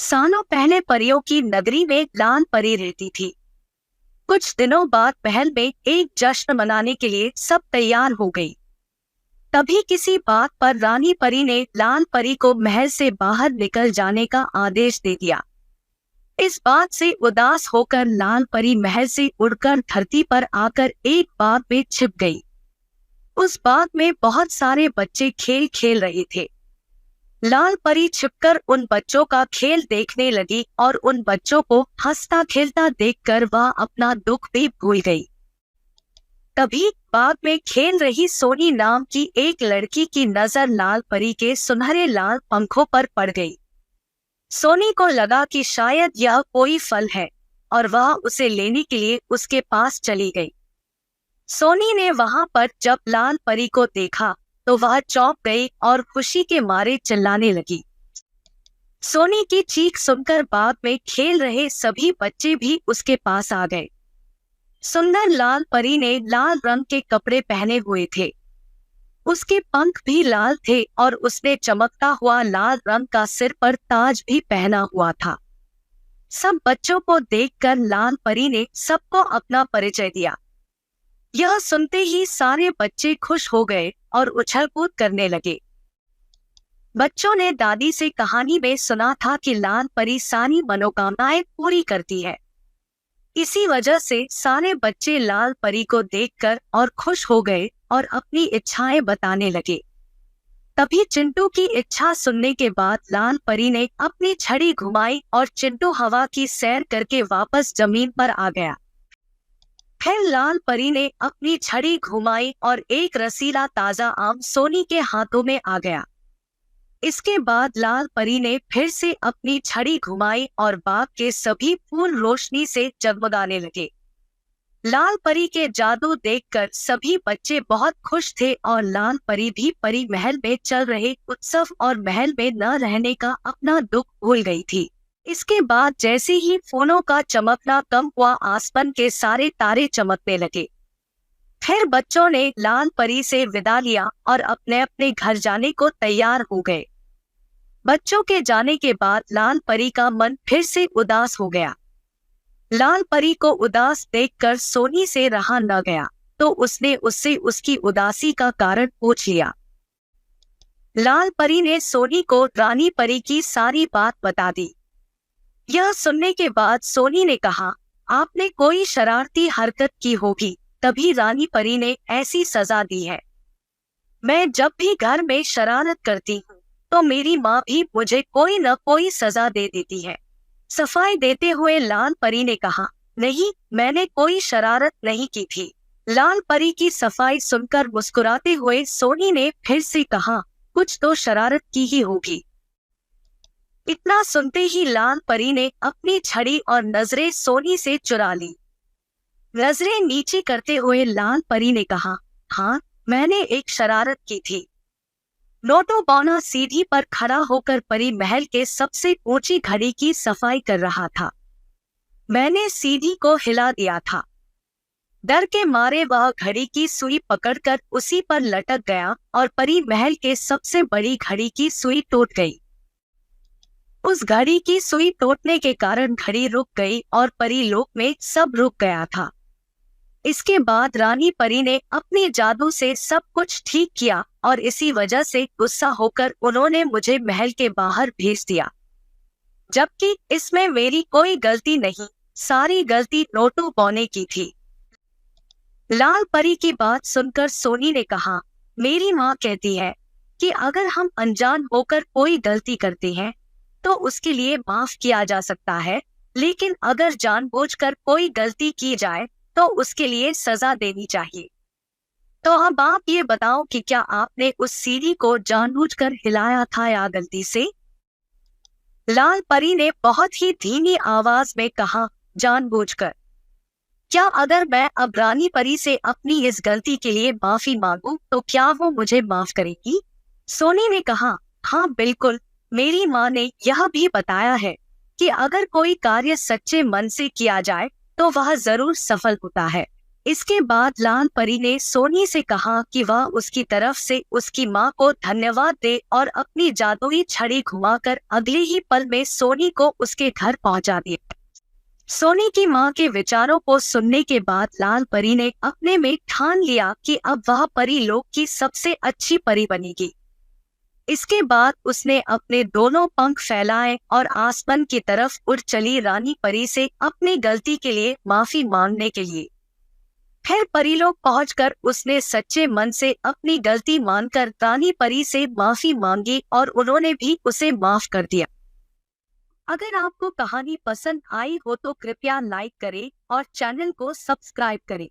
सालों पहले परियों की नगरी में लाल परी रहती थी। कुछ दिनों बाद महल में एक जश्न मनाने के लिए सब तैयार हो गई। तभी किसी बात पर रानी परी ने लाल परी को महल से बाहर निकल जाने का आदेश दे दिया। इस बात से उदास होकर लाल परी महल से उड़कर धरती पर आकर एक बाग में छिप गई। उस बाग में बहुत सारे बच्चे खेल खेल रहे थे। लाल परी छिपकर उन बच्चों का खेल देखने लगी और उन बच्चों को हंसता खेलता देखकर वह अपना दुख भी भूल गई। तभी बाग में खेल रही सोनी नाम की एक लड़की की नजर लाल परी के सुनहरे लाल पंखों पर पड़ गई। सोनी को लगा कि शायद यह कोई फल है और वह उसे लेने के लिए उसके पास चली गई। सोनी ने वहां पर जब लाल परी को देखा तो वह चौंक गई और खुशी के मारे चिल्लाने लगी। सोनी की चीख सुनकर बाग में खेल रहे सभी बच्चे भी उसके पास आ गए। सुंदर लाल परी ने लाल रंग के कपड़े पहने हुए थे। उसके पंख भी लाल थे और उसने चमकता हुआ लाल रंग का सिर पर ताज भी पहना हुआ था। सब बच्चों को देखकर लाल परी ने सबको अपना परिचय दिया। यह सुनते ही सारे बच्चे खुश हो गए और उछल कूद करने लगे। बच्चों ने दादी से कहानी में सुना था कि लाल परी सारी मनोकामनाएं पूरी करती है। इसी वजह से सारे बच्चे लाल परी को देखकर और खुश हो गए और अपनी इच्छाएं बताने लगे। तभी चिंटू की इच्छा सुनने के बाद लाल परी ने अपनी छड़ी घुमाई और चिंटू हवा की सैर करके वापस जमीन पर आ गया। फिर लाल परी ने अपनी छड़ी घुमाई और एक रसीला ताजा आम सोनी के हाथों में आ गया। इसके बाद लाल परी ने फिर से अपनी छड़ी घुमाई और बाग के सभी फूल रोशनी से जगमगाने लगे। लाल परी के जादू देखकर सभी बच्चे बहुत खुश थे और लाल परी भी परी महल में चल रहे उत्सव और महल में न रहने का अपना दुख भूल गई थी। इसके बाद जैसे ही फूलों का चमकना कम हुआ, आसमान के सारे तारे चमकने लगे। फिर बच्चों ने लाल परी से विदा लिया और अपने अपने घर जाने को तैयार हो गए। बच्चों के जाने के बाद लाल परी का मन फिर से उदास हो गया। लाल परी को उदास देखकर सोनी से रहा न गया, तो उसने उससे उसकी उदासी का कारण पूछ लिया। लाल परी ने सोनी को रानी परी की सारी बात बता दी। यह सुनने के बाद सोनी ने कहा, आपने कोई शरारती हरकत की होगी, तभी रानी परी ने ऐसी सजा दी है। मैं जब भी घर में शरारत करती हूँ तो मेरी माँ भी मुझे कोई न कोई सजा दे देती है। सफाई देते हुए लाल परी ने कहा, नहीं, मैंने कोई शरारत नहीं की थी। लाल परी की सफाई सुनकर मुस्कुराते हुए सोनी ने फिर से कहा, कुछ तो शरारत की ही होगी। इतना सुनते ही लाल परी ने अपनी छड़ी और नजरें सोनी से चुरा ली। नजरें नीचे करते हुए लाल परी ने कहा, हाँ, मैंने एक शरारत की थी। नोटो बौना सीढ़ी पर खड़ा होकर परी महल के सबसे ऊंची घड़ी की सफाई कर रहा था। मैंने सीढ़ी को हिला दिया था। डर के मारे वह घड़ी की सुई पकड़कर उसी पर लटक गया और परी महल के सबसे बड़ी घड़ी की सुई टूट गई। उस घड़ी की सुई टूटने के कारण घड़ी रुक गई और परी लोक में सब रुक गया था। इसके बाद रानी परी ने अपने जादू से सब कुछ ठीक किया और इसी वजह से गुस्सा होकर उन्होंने मुझे महल के बाहर भेज दिया, जबकि इसमें मेरी कोई गलती नहीं, सारी गलती नोटू बौने की थी। लाल परी की बात सुनकर सोनी ने कहा, मेरी माँ कहती है कि अगर हम अनजान होकर कोई गलती करते हैं तो उसके लिए माफ किया जा सकता है, लेकिन अगर जानबूझकर कोई गलती की जाए तो उसके लिए सजा देनी चाहिए। तो अब आप ये बताओ कि क्या आपने उस सीढ़ी को जानबूझकर हिलाया था या गलती से? लाल परी ने बहुत ही धीमी आवाज में कहा, जानबूझकर। क्या अगर मैं अब रानी परी से अपनी इस गलती के लिए माफी मांगूं तो क्या वो मुझे माफ करेगी? सोनी ने कहा, हाँ बिल्कुल, मेरी माँ ने यह भी बताया है कि अगर कोई कार्य सच्चे मन से किया जाए तो वह जरूर सफल होता है। इसके बाद लाल परी ने सोनी से कहा कि वह उसकी तरफ से उसकी माँ को धन्यवाद दे और अपनी जादुई छड़ी घुमाकर अगले ही पल में सोनी को उसके घर पहुंचा दिया। सोनी की माँ के विचारों को सुनने के बाद लाल परी ने अपने में ठान लिया कि अब वह परी लोक की सबसे अच्छी परी बनेगी। इसके बाद उसने अपने दोनों पंख फैलाए और आसमान की तरफ उड़ चली रानी परी से अपनी गलती के लिए माफी मांगने के लिए। फिर परीलोक पहुंचकर उसने सच्चे मन से अपनी गलती मानकर रानी परी से माफी मांगी और उन्होंने भी उसे माफ कर दिया। अगर आपको कहानी पसंद आई हो तो कृपया लाइक करें और चैनल को सब्सक्राइब करें।